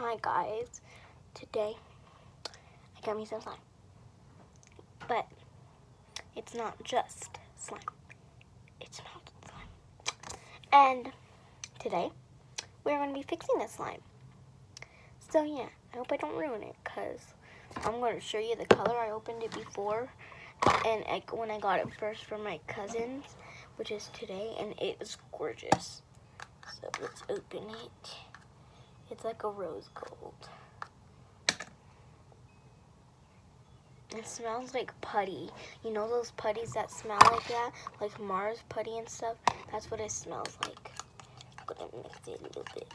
Hi guys, today I got me some slime, but it's not just slime, it's not slime. And today we're going to be fixing this slime. So yeah, I hope I don't ruin it because I'm going to show you the color. I opened it before and when I got it first from my cousins, which is today, and it is gorgeous. So let's open it. It's like a rose gold. It smells like putty. You know those putties that smell like that? Like Mars putty and stuff? That's what it smells like. I'm gonna mix it a little bit.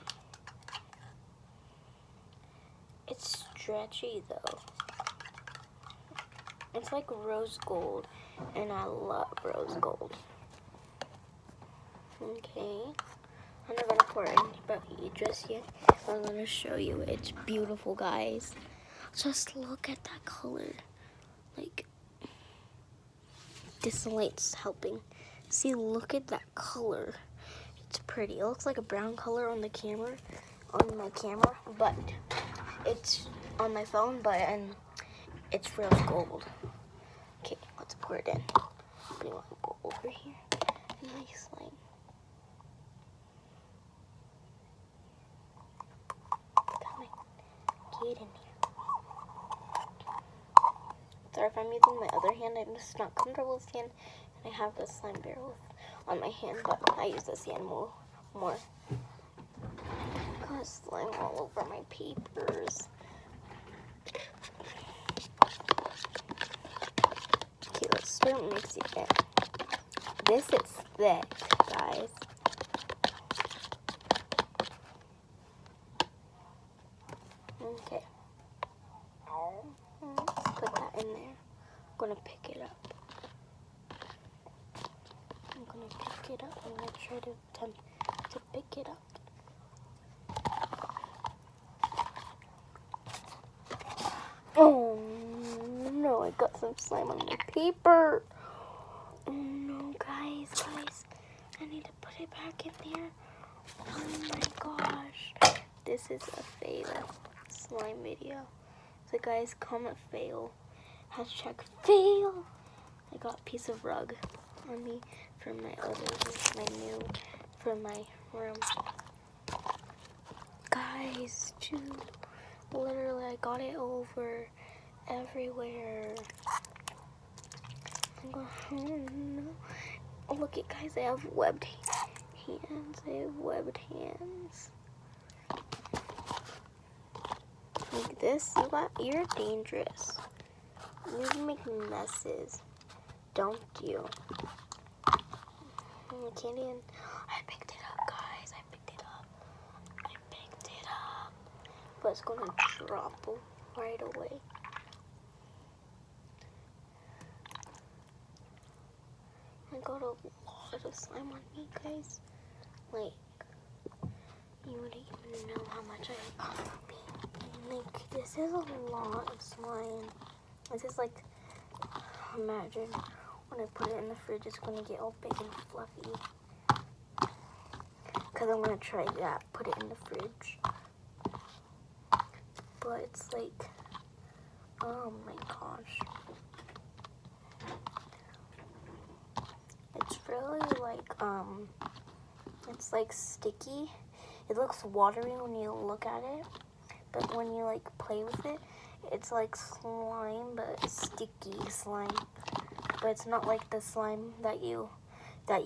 It's stretchy though. It's like rose gold, and I love rose gold. Okay. I'm not gonna pour it in just yet. I'm gonna show you. It's beautiful, guys. Just look at that color. Like, this light's helping. See, look at that color. It's pretty. It looks like a brown color on the camera, my camera, but it's on my phone, and it's rose gold. Okay, let's pour it in. We want to go over here. Nice slime. Get in here. Sorry if I'm using my other hand. I'm just not comfortable with this hand, and I have the slime barrel on my hand, but I use this hand more. Got slime all over my papers. Okay, let's start mixing it. This is thick, guys. Okay. Put that in there. I'm gonna pick it up. I'm gonna try to attempt to pick it up. Oh no, I got some slime on my paper. Oh no, guys, I need to put it back in there. Oh my gosh. This is a fail slime video. So guys, comment fail. Hashtag fail. I got a piece of rug on me from from my room. Guys, dude, literally I got it over everywhere. Oh no. Oh, look it, guys, I have webbed hands. Like this, you're dangerous. You make messes, don't you? I can't even. I picked it up, guys. I picked it up. But it's gonna drop right away. I got a lot of slime on me, guys. Like, you wouldn't even know how much I got on me. Like, this is a lot of slime. This is like, imagine when I put it in the fridge, it's gonna get all big and fluffy. Cause I'm gonna try that, put it in the fridge. But it's like, oh my gosh. It's really like, it's like sticky. It looks watery when you look at it, but when you like play with it, it's like slime, but sticky slime. But it's not like the slime that you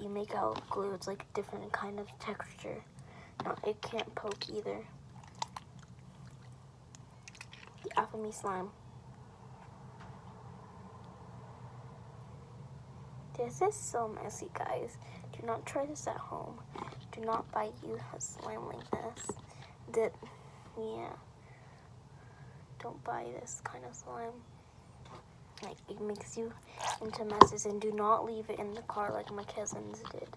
make out of glue. It's like a different kind of texture. No, it can't poke either. The Alchemy slime. This is so messy, guys. Do not try this at home. Do not buy you a slime like this. Yeah. Don't buy this kind of slime. Like, it makes you into messes, and do not leave it in the car like my cousins did.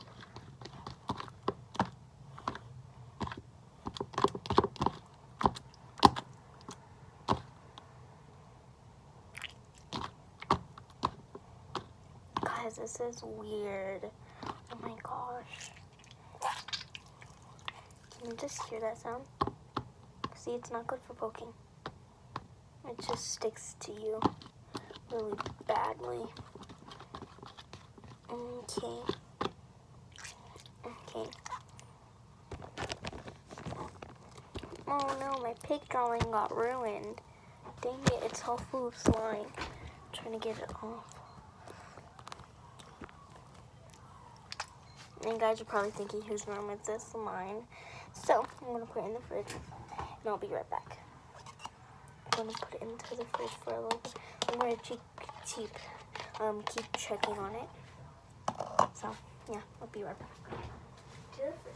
Guys, this is weird. Oh my gosh. Can you just hear that sound? See, it's not good for poking. It just sticks to you really badly. Okay. Okay. Oh no, my pig drawing got ruined. Dang it, it's all full of slime. I'm trying to get it off. And you guys are probably thinking, whose room is this? Mine. So, I'm going to put it in the fridge. And I'll be right back. I'm going to put it into the fridge for a little bit. I'm going to keep checking on it. So, yeah, I'll be right back. To the fridge.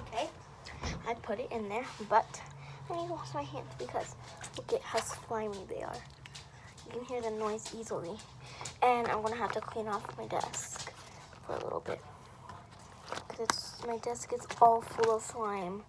Okay, I put it in there, but I need to wash my hands because look at how slimy they are. You can hear the noise easily. And I'm gonna have to clean off my desk for a little bit because my desk is all full of slime.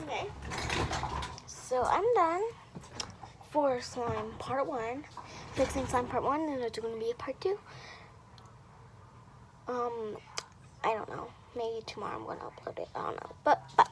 Okay, so I'm done for slime part 1. Fixing slime part 1, and there's going to be a part 2. I don't know. Maybe tomorrow I'm going to upload it. I don't know. But bye.